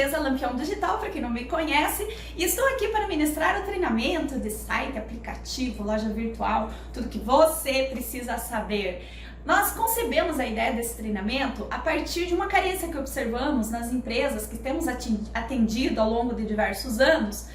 Tereza Lampião Digital, para quem não me conhece, e estou aqui para ministrar o treinamento de site, aplicativo, loja virtual, tudo que você precisa saber. Nós concebemos a ideia desse treinamento a partir de uma carência que observamos nas empresas que temos atendido ao longo de diversos anos,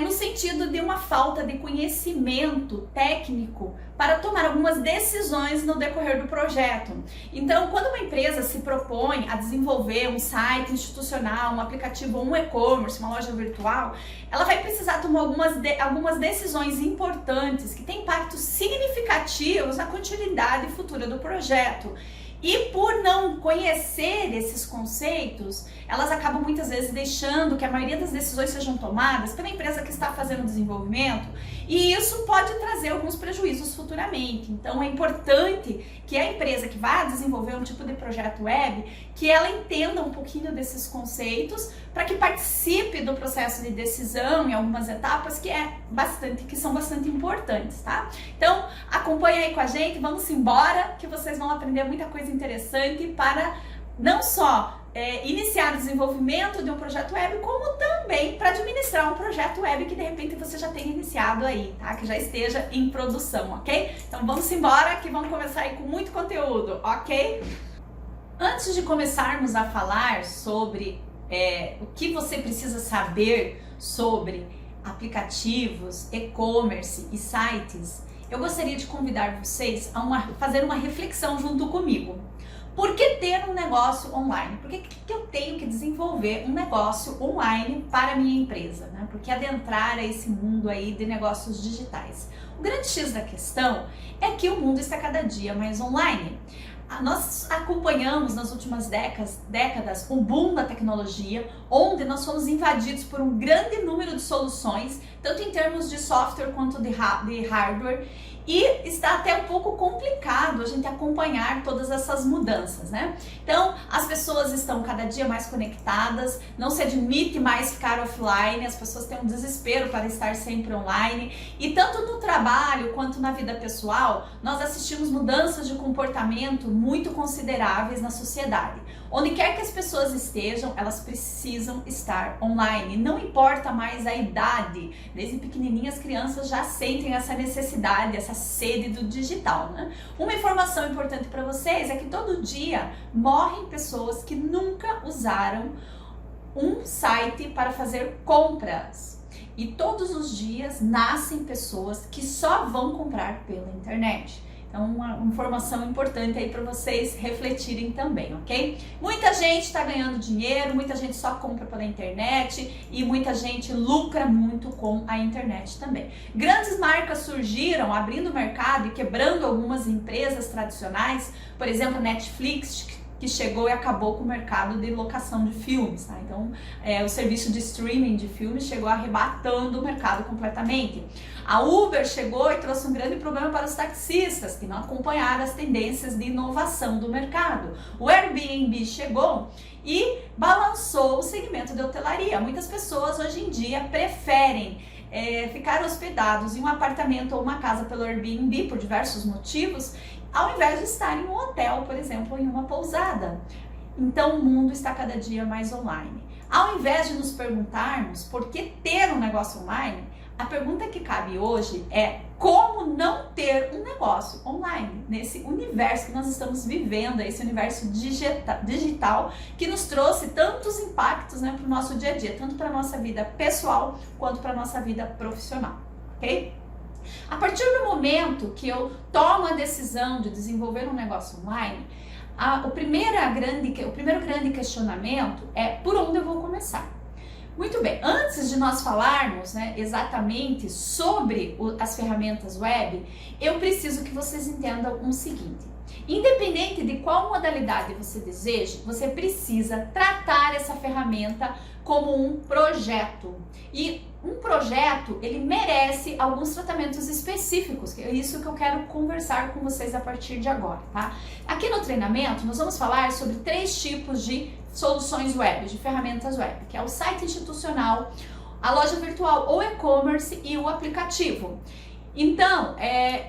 no sentido de uma falta de conhecimento técnico para tomar algumas decisões no decorrer do projeto. Então, quando uma empresa se propõe a desenvolver um site institucional, um aplicativo, um e-commerce, uma loja virtual, ela vai precisar tomar algumas decisões importantes que têm impactos significativos na continuidade futura do projeto. E por não conhecer esses conceitos, elas acabam muitas vezes deixando que a maioria das decisões sejam tomadas pela empresa que está fazendo o desenvolvimento, e isso pode trazer alguns prejuízos futuramente. Então é importante que a empresa que vai desenvolver um tipo de projeto web, que ela entenda um pouquinho desses conceitos, para que participe do processo de decisão em algumas etapas que são bastante importantes, tá? Então acompanha aí com a gente, vamos embora, que vocês vão aprender muita coisa interessante para não só iniciar o desenvolvimento de um projeto web, como também para administrar um projeto web que de repente você já tenha iniciado aí, tá? Que já esteja em produção, ok? Então vamos embora, que vamos começar aí com muito conteúdo, ok? Antes de começarmos a falar sobre o que você precisa saber sobre aplicativos, e-commerce e sites, eu gostaria de convidar vocês a fazer uma reflexão junto comigo. Por que ter um negócio online? Por que eu tenho que desenvolver um negócio online para a minha empresa, né? Por que adentrar a esse mundo aí de negócios digitais? O grande X da questão é que o mundo está cada dia mais online. Nós acompanhamos nas últimas décadas um boom da tecnologia, onde nós fomos invadidos por um grande número de soluções, tanto em termos de software quanto de hardware, e está até um pouco complicado a gente acompanhar todas essas mudanças, né? Então, as pessoas estão cada dia mais conectadas, não se admite mais ficar offline, as pessoas têm um desespero para estar sempre online, e tanto no trabalho quanto na vida pessoal, nós assistimos mudanças de comportamento muito consideráveis na sociedade. Onde quer que as pessoas estejam, elas precisam estar online. Não importa mais a idade, desde pequenininhas as crianças já sentem essa necessidade, essa sede do digital, né? Uma informação importante para vocês é que todo dia morrem pessoas que nunca usaram um site para fazer compras. E todos os dias nascem pessoas que só vão comprar pela internet. Então, uma informação importante aí para vocês refletirem também, ok? Muita gente está ganhando dinheiro, muita gente só compra pela internet e muita gente lucra muito com a internet também. Grandes marcas surgiram, abrindo o mercado e quebrando algumas empresas tradicionais, por exemplo, Netflix, que chegou e acabou com o mercado de locação de filmes, tá? Então, o serviço de streaming de filmes chegou arrebatando o mercado completamente. A Uber chegou e trouxe um grande problema para os taxistas, que não acompanharam as tendências de inovação do mercado. O Airbnb chegou e balançou o segmento de hotelaria. Muitas pessoas hoje em dia preferem ficar hospedados em um apartamento ou uma casa pelo Airbnb por diversos motivos, ao invés de estar em um hotel, por exemplo, ou em uma pousada. Então o mundo está cada dia mais online. Ao invés de nos perguntarmos por que ter um negócio online, a pergunta que cabe hoje é como não ter um negócio online nesse universo que nós estamos vivendo, esse universo digital que nos trouxe tantos impactos, né, para o nosso dia a dia, tanto para a nossa vida pessoal quanto para a nossa vida profissional, ok? A partir do momento que eu tomo a decisão de desenvolver um negócio online, o primeiro grande questionamento é por onde eu vou começar. Muito bem, antes de nós falarmos, né, exatamente sobre as ferramentas web, eu preciso que vocês entendam o seguinte: independente de qual modalidade você deseja, você precisa tratar essa ferramenta como um projeto. E um projeto, ele merece alguns tratamentos específicos, que é isso que eu quero conversar com vocês a partir de agora, tá? Aqui no treinamento, nós vamos falar sobre 3 tipos de soluções web, de ferramentas web, que é o site institucional, a loja virtual ou e-commerce e o aplicativo. Então,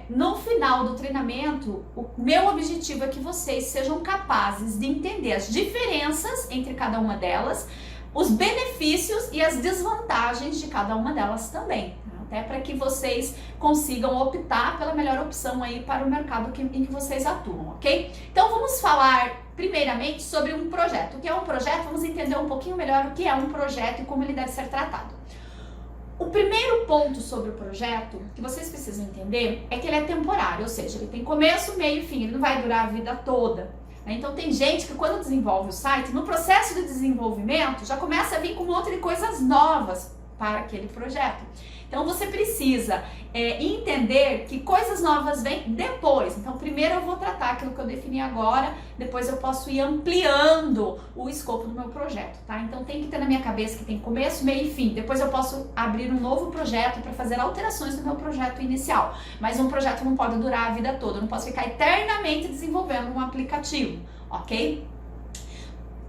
no final do treinamento, o meu objetivo é que vocês sejam capazes de entender as diferenças entre cada uma delas, os benefícios e as desvantagens de cada uma delas também, tá? Até para que vocês consigam optar pela melhor opção aí para o mercado em que vocês atuam, ok? Então vamos falar primeiramente sobre um projeto. O que é um projeto? Vamos entender um pouquinho melhor o que é um projeto e como ele deve ser tratado. O primeiro ponto sobre o projeto que vocês precisam entender é que ele é temporário, ou seja, ele tem começo, meio e fim, ele não vai durar a vida toda. Então tem gente que quando desenvolve o site, no processo de desenvolvimento já começa a vir com um monte de coisas novas para aquele projeto. Então você precisa entender que coisas novas vêm depois. Então primeiro eu vou tratar aquilo que eu defini agora, depois eu posso ir ampliando o escopo do meu projeto, tá? Então tem que ter na minha cabeça que tem começo, meio e fim. Depois eu posso abrir um novo projeto para fazer alterações no meu projeto inicial. Mas um projeto não pode durar a vida toda, eu não posso ficar eternamente desenvolvendo um aplicativo, ok?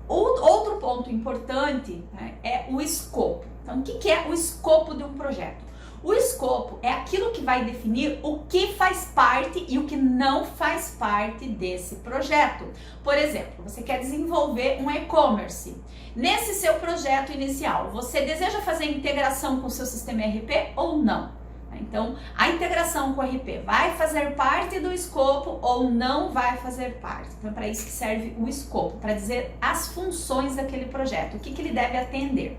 Outro ponto importante, né, é o escopo. Então o que é o escopo de um projeto? O escopo é aquilo que vai definir o que faz parte e o que não faz parte desse projeto. Por exemplo, você quer desenvolver um e-commerce. Nesse seu projeto inicial, você deseja fazer integração com o seu sistema ERP ou não? Então, a integração com o ERP vai fazer parte do escopo ou não vai fazer parte? Então, é para isso que serve o escopo, para dizer as funções daquele projeto, o que ele deve atender.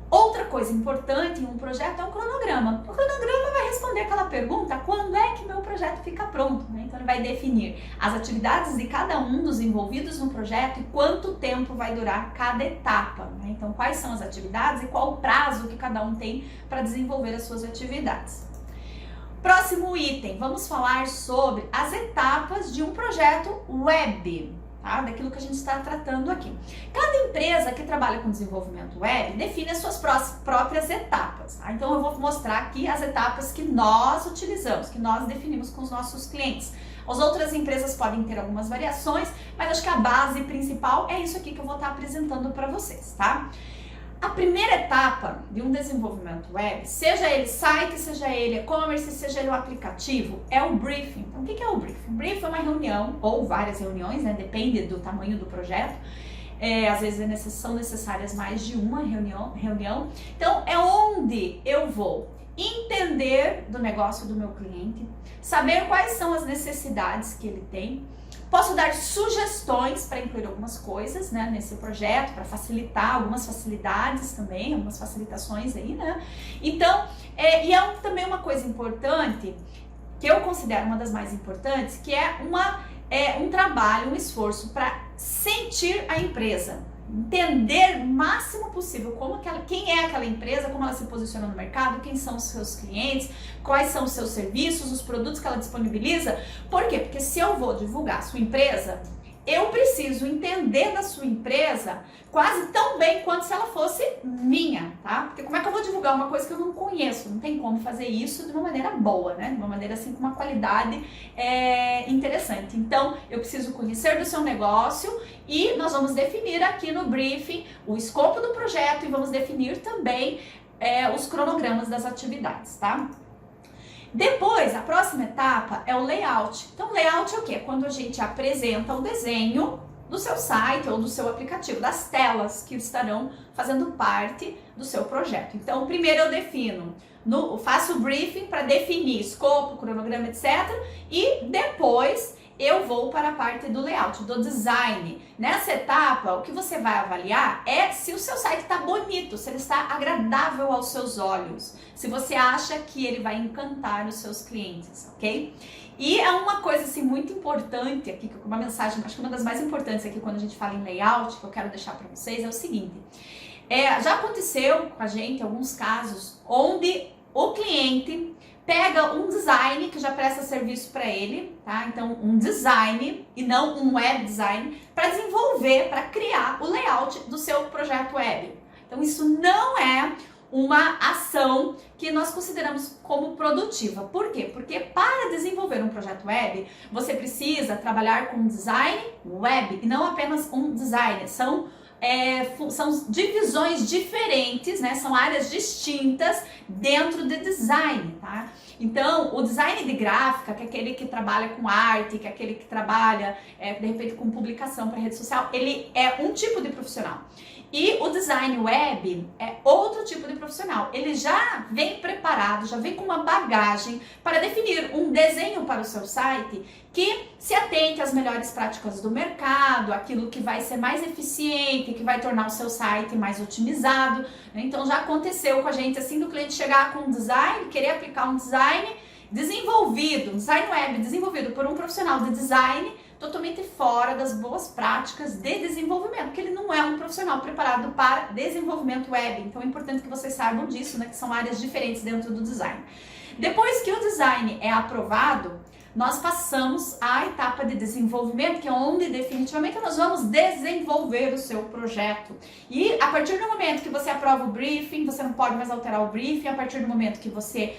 Outra coisa importante em um projeto é um cronograma. O cronograma vai responder aquela pergunta: quando é que meu projeto fica pronto? Então ele vai definir as atividades de cada um dos envolvidos no projeto e quanto tempo vai durar cada etapa. Então quais são as atividades e qual o prazo que cada um tem para desenvolver as suas atividades. Próximo item, vamos falar sobre as etapas de um projeto web. Tá? Daquilo que a gente está tratando aqui. Cada empresa que trabalha com desenvolvimento web define as suas próprias etapas. Tá? Então eu vou mostrar aqui as etapas que nós utilizamos, que nós definimos com os nossos clientes. As outras empresas podem ter algumas variações, mas acho que a base principal é isso aqui que eu vou estar apresentando para vocês, tá? A primeira etapa de um desenvolvimento web, seja ele site, seja ele e-commerce, seja ele um aplicativo, é o briefing. Então, o que é o briefing? O briefing é uma reunião, ou várias reuniões, né? Depende do tamanho do projeto. Às vezes são necessárias mais de uma reunião. Então, é onde eu vou entender do negócio do meu cliente, saber quais são as necessidades que ele tem. Posso dar sugestões para incluir algumas coisas, né, nesse projeto, para facilitar algumas facilidades também, algumas facilitações aí, né? Então, também uma coisa importante, que eu considero uma das mais importantes, que é um trabalho, um esforço para sentir a empresa. Entender o máximo possível quem é aquela empresa, como ela se posiciona no mercado, quem são os seus clientes, quais são os seus serviços, os produtos que ela disponibiliza. Por quê? Porque se eu vou divulgar a sua empresa, eu preciso entender da sua empresa quase tão bem quanto se ela fosse minha, tá? Porque como é que eu vou divulgar uma coisa que eu não conheço? Não tem como fazer isso de uma maneira boa, né? De uma maneira assim, com uma qualidade interessante. Então, eu preciso conhecer do seu negócio e nós vamos definir aqui no briefing o escopo do projeto e vamos definir também os cronogramas das atividades, tá? Depois, a próxima etapa é o layout. Então, layout é o quê? Quando a gente apresenta o desenho do seu site ou do seu aplicativo, das telas que estarão fazendo parte do seu projeto. Então, primeiro eu defino, faço o briefing para definir escopo, cronograma, etc. E depois eu vou para a parte do layout, do design. Nessa etapa, o que você vai avaliar é se o seu site está bonito, se ele está agradável aos seus olhos, se você acha que ele vai encantar os seus clientes, ok? E é uma coisa assim muito importante aqui, uma mensagem, acho que uma das mais importantes aqui quando a gente fala em layout, que eu quero deixar para vocês, é o seguinte. Já aconteceu com a gente alguns casos onde o cliente pega um design que já presta serviço para ele, tá? Então, um design e não um web design para desenvolver, para criar o layout do seu projeto web. Então, isso não é uma ação que nós consideramos como produtiva. Por quê? Porque para desenvolver um projeto web, você precisa trabalhar com design web e não apenas um designer. São divisões diferentes, né? São áreas distintas dentro de design, tá? Então, o design de gráfica, que é aquele que trabalha com arte, que é aquele que trabalha, de repente, com publicação para rede social, ele é um tipo de profissional. E o design web é outro tipo de profissional. Ele já vem preparado, já vem com uma bagagem para definir um desenho para o seu site que se atente às melhores práticas do mercado, aquilo que vai ser mais eficiente, que vai tornar o seu site mais otimizado. Então já aconteceu com a gente assim do cliente chegar com um design, querer aplicar um design desenvolvido, um design web desenvolvido por um profissional de design totalmente fora das boas práticas de desenvolvimento, porque ele não é um profissional preparado para desenvolvimento web. Então é importante que vocês saibam disso, né, que são áreas diferentes dentro do design. Depois que o design é aprovado, nós passamos à etapa de desenvolvimento, que é onde definitivamente nós vamos desenvolver o seu projeto. E a partir do momento que você aprova o briefing, você não pode mais alterar o briefing. A partir do momento que você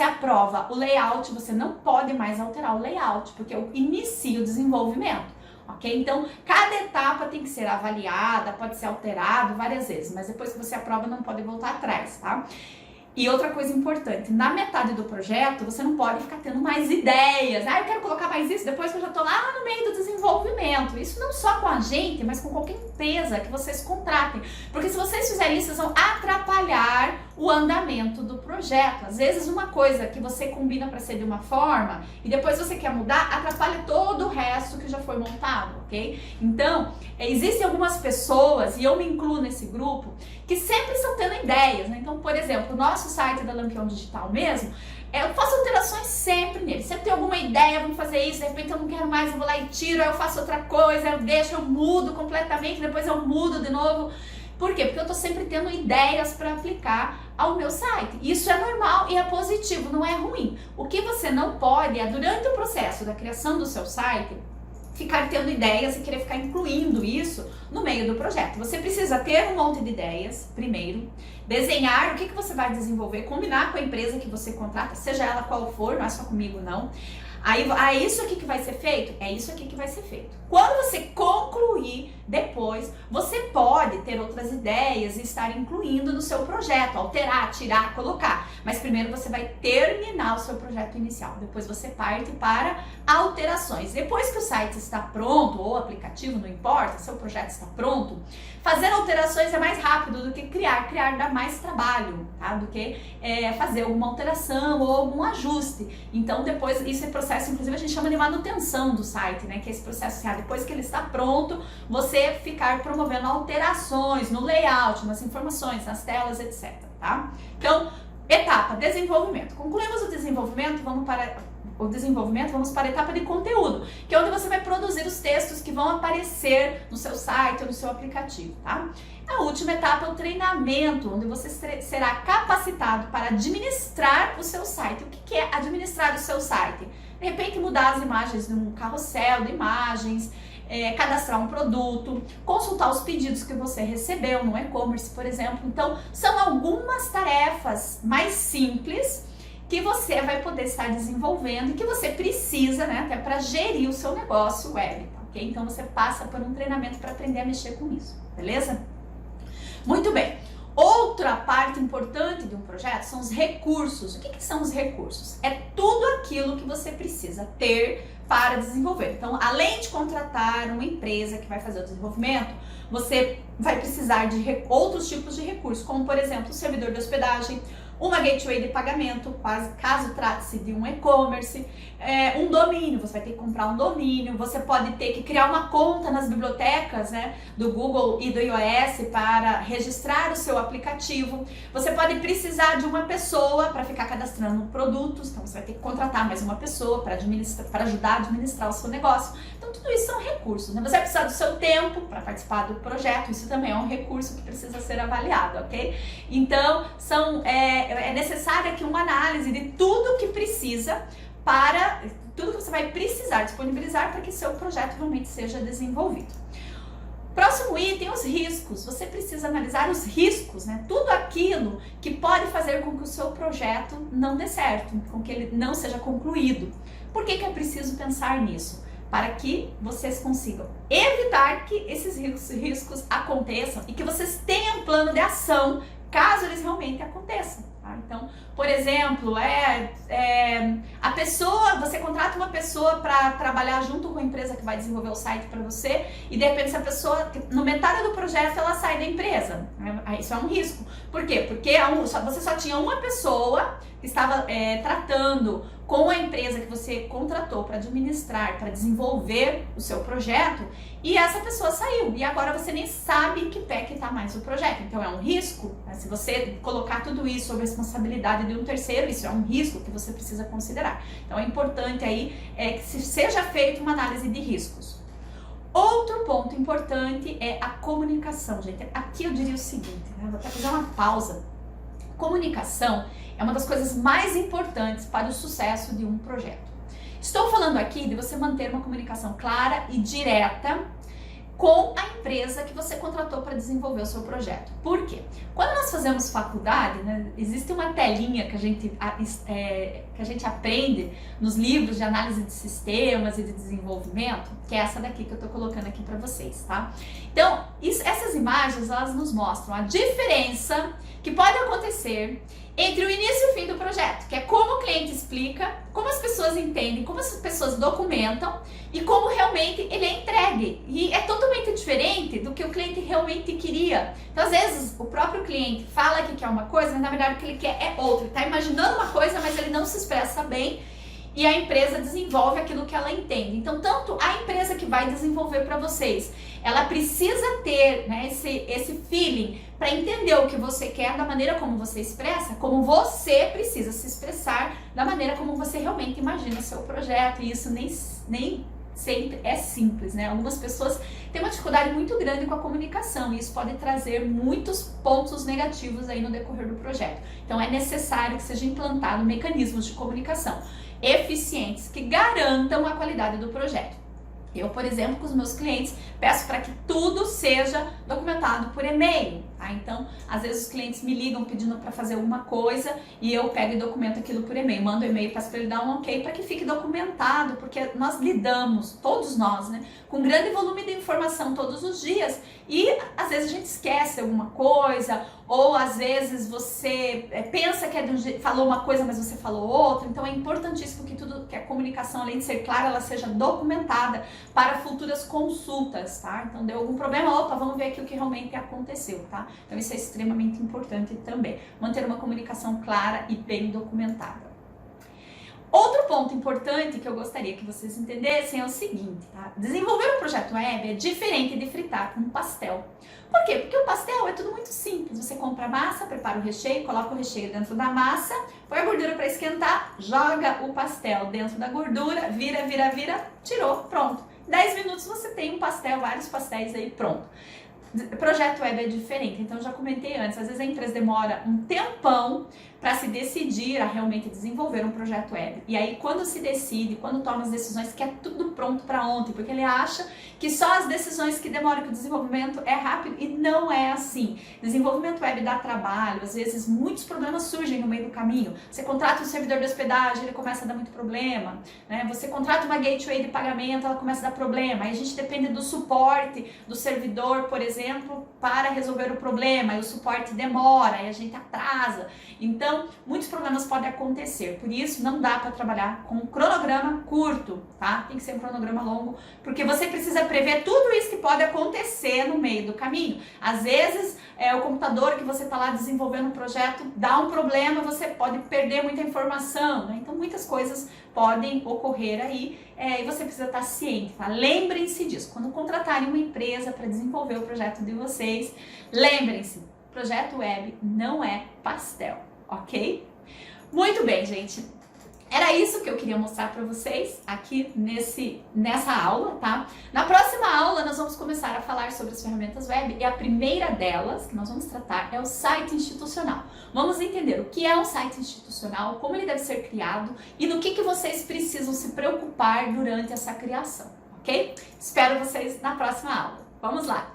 aprova o layout, você não pode mais alterar o layout, porque eu inicio o desenvolvimento. Ok? Então, cada etapa tem que ser avaliada, pode ser alterado várias vezes, mas depois que você aprova não pode voltar atrás, tá? E outra coisa importante, na metade do projeto, você não pode ficar tendo mais ideias. Ah, eu quero colocar mais isso depois que eu já estou lá no meio do desenvolvimento. Isso não só com a gente, mas com qualquer empresa que vocês contratem. Porque se vocês fizerem isso, vocês vão atrapalhar o andamento do projeto. Às vezes uma coisa que você combina para ser de uma forma e depois você quer mudar, atrapalha todo o resto que já foi montado, ok? Então, existem algumas pessoas, e eu me incluo nesse grupo, que sempre estão tendo ideias, né? Então, por exemplo, o nosso site da Lampião Digital mesmo, eu faço alterações sempre nele. Sempre tem alguma ideia, vamos fazer isso, de repente eu não quero mais, eu vou lá e tiro, aí eu faço outra coisa, eu deixo, eu mudo completamente, depois eu mudo de novo. Por quê? Porque eu tô sempre tendo ideias para aplicar ao meu site. Isso é normal e é positivo, não é ruim. O que você não pode é, durante o processo da criação do seu site, ficar tendo ideias e querer ficar incluindo isso no meio do projeto. Você precisa ter um monte de ideias, primeiro, desenhar o que você vai desenvolver, combinar com a empresa que você contrata, seja ela qual for, não é só comigo não. Aí isso aqui que vai ser feito? É isso aqui que vai ser feito. Quando você concluir, depois, você pode ter outras ideias e estar incluindo no seu projeto, alterar, tirar, colocar. Mas primeiro você vai terminar o seu projeto inicial. Depois você parte para alterações. Depois que o site está pronto, ou o aplicativo, não importa, seu projeto está pronto, fazer alterações é mais rápido do que criar. Criar dá mais trabalho, tá? Do que fazer alguma alteração ou algum ajuste. Então depois, isso é processo, inclusive a gente chama de manutenção do site, né? Que é esse processo, depois que ele está pronto, você ficar promovendo alterações no layout, nas informações, nas telas, etc, tá? Então, etapa, desenvolvimento. Concluímos o desenvolvimento, vamos para a etapa de conteúdo, que é onde você vai produzir os textos que vão aparecer no seu site ou no seu aplicativo, tá? A última etapa é o treinamento, onde você será capacitado para administrar o seu site. O que é administrar o seu site? De repente mudar as imagens de um carrossel de imagens, cadastrar um produto, consultar os pedidos que você recebeu no e-commerce, por exemplo. Então, são algumas tarefas mais simples que você vai poder estar desenvolvendo e que você precisa, né, até para gerir o seu negócio web, tá, ok? Então, você passa por um treinamento para aprender a mexer com isso, beleza? Muito bem. Outra parte importante de um projeto são os recursos. O que são os recursos? É tudo aquilo que você precisa ter para desenvolver. Então, além de contratar uma empresa que vai fazer o desenvolvimento, você vai precisar de outros tipos de recursos, como, por exemplo, o servidor de hospedagem, uma gateway de pagamento, caso trate-se de um e-commerce, um domínio, você vai ter que comprar um domínio, você pode ter que criar uma conta nas bibliotecas, né, do Google e do iOS para registrar o seu aplicativo, você pode precisar de uma pessoa para ficar cadastrando produtos, então você vai ter que contratar mais uma pessoa para ajudar a administrar o seu negócio. Então tudo isso são recursos, né? Você vai precisar do seu tempo para participar do projeto, isso também é um recurso que precisa ser avaliado, ok? Então é necessária aqui uma análise de tudo que precisa tudo que você vai precisar disponibilizar para que seu projeto realmente seja desenvolvido. Próximo item, os riscos. Você precisa analisar os riscos, né? Tudo aquilo que pode fazer com que o seu projeto não dê certo, com que ele não seja concluído. Por que é preciso pensar nisso? Para que vocês consigam evitar que esses riscos aconteçam e que vocês tenham um plano de ação caso eles realmente aconteçam, Tá? Então, por exemplo, você contrata uma pessoa para trabalhar junto com a empresa que vai desenvolver o site para você e de repente essa pessoa, no metade do projeto, ela sai da empresa. Isso é um risco. Por quê? Porque você só tinha uma pessoa que estava tratando com a empresa que você contratou para administrar, para desenvolver o seu projeto, e essa pessoa saiu, e agora você nem sabe em que pé que está mais o projeto. Então é um risco, né? Se você colocar tudo isso sob responsabilidade de um terceiro, isso é um risco que você precisa considerar. Então é importante aí que seja feita uma análise de riscos. Outro ponto importante é a comunicação, gente. Aqui eu diria o seguinte, né? Vou até fazer uma pausa. Comunicação é uma das coisas mais importantes para o sucesso de um projeto. Estou falando aqui de você manter uma comunicação clara e direta com a empresa que você contratou para desenvolver o seu projeto. Por quê? Quando nós fazemos faculdade, né, existe uma telinha que a gente aprende nos livros de análise de sistemas e de desenvolvimento, que é essa daqui que eu estou colocando aqui para vocês, tá? Então, essas imagens, elas nos mostram a diferença que pode acontecer entre o início e o fim do projeto, que é como o cliente explica, como as pessoas entendem, como as pessoas documentam e como realmente ele é entregue. E é totalmente diferente do que o cliente realmente queria. Então, às vezes, o próprio cliente fala que quer uma coisa, mas na verdade o que ele quer é outra. Ele está imaginando uma coisa, mas ele não se expressa bem. E a empresa desenvolve aquilo que ela entende. Então, tanto a empresa que vai desenvolver para vocês, ela precisa ter, né, esse feeling para entender o que você quer da maneira como você expressa, como você precisa se expressar da maneira como você realmente imagina o seu projeto. E isso nem sempre é simples, né? Algumas pessoas têm uma dificuldade muito grande com a comunicação e isso pode trazer muitos pontos negativos aí no decorrer do projeto. Então, é necessário que seja implantado mecanismos de comunicação eficientes que garantam a qualidade do projeto. Eu, por exemplo, com os meus clientes, peço para que tudo seja documentado por e-mail. Tá? Então, às vezes os clientes me ligam pedindo para fazer alguma coisa e eu pego e documento aquilo por e-mail. Mando o e-mail, peço para ele dar um ok para que fique documentado, porque nós lidamos, todos nós, né, com um grande volume de informação todos os dias e às vezes a gente esquece alguma coisa ou às vezes você pensa que falou uma coisa, mas você falou outra. Então é importantíssimo que a comunicação, além de ser clara, ela seja documentada para futuras consultas, tá? Então deu algum problema, opa, vamos ver aqui o que realmente aconteceu, tá? Então isso é extremamente importante também, manter uma comunicação clara e bem documentada. Outro ponto importante que eu gostaria que vocês entendessem é o seguinte, tá? Desenvolver um projeto web é diferente de fritar um pastel. Por quê? Porque o pastel é tudo muito simples. Você compra a massa, prepara o recheio, coloca o recheio dentro da massa, põe a gordura para esquentar, joga o pastel dentro da gordura, vira, tirou, pronto. 10 minutos você tem um pastel, vários pastéis aí, pronto. Projeto web é diferente, então eu já comentei antes, às vezes a empresa demora um tempão para se decidir a realmente desenvolver um projeto web. E aí quando se decide, quando toma as decisões, quer tudo pronto para ontem, porque ele acha que só as decisões que demoram, que o desenvolvimento é rápido, e não é assim. Desenvolvimento web dá trabalho, às vezes muitos problemas surgem no meio do caminho. Você contrata um servidor de hospedagem, ele começa a dar muito problema, né? Você contrata uma gateway de pagamento, ela começa a dar problema. Aí a gente depende do suporte do servidor, por exemplo, para resolver o problema, e o suporte demora, e a gente atrasa. Então, muitos problemas podem acontecer, por isso não dá para trabalhar com um cronograma curto, tá? Tem que ser um cronograma longo, porque você precisa prever tudo isso que pode acontecer no meio do caminho. Às vezes, o computador que você está lá desenvolvendo um projeto dá um problema, você pode perder muita informação, né? Então, muitas coisas podem ocorrer aí e você precisa estar ciente, tá? Lembrem-se disso. Quando contratarem uma empresa para desenvolver o projeto de vocês, lembrem-se, projeto web não é pastel, ok? Muito bem, gente. Era isso que eu queria mostrar para vocês aqui nessa aula, tá? Na próxima aula nós vamos começar a falar sobre as ferramentas web e a primeira delas que nós vamos tratar é o site institucional. Vamos entender o que é um site institucional, como ele deve ser criado e no que vocês precisam se preocupar durante essa criação, ok? Espero vocês na próxima aula. Vamos lá!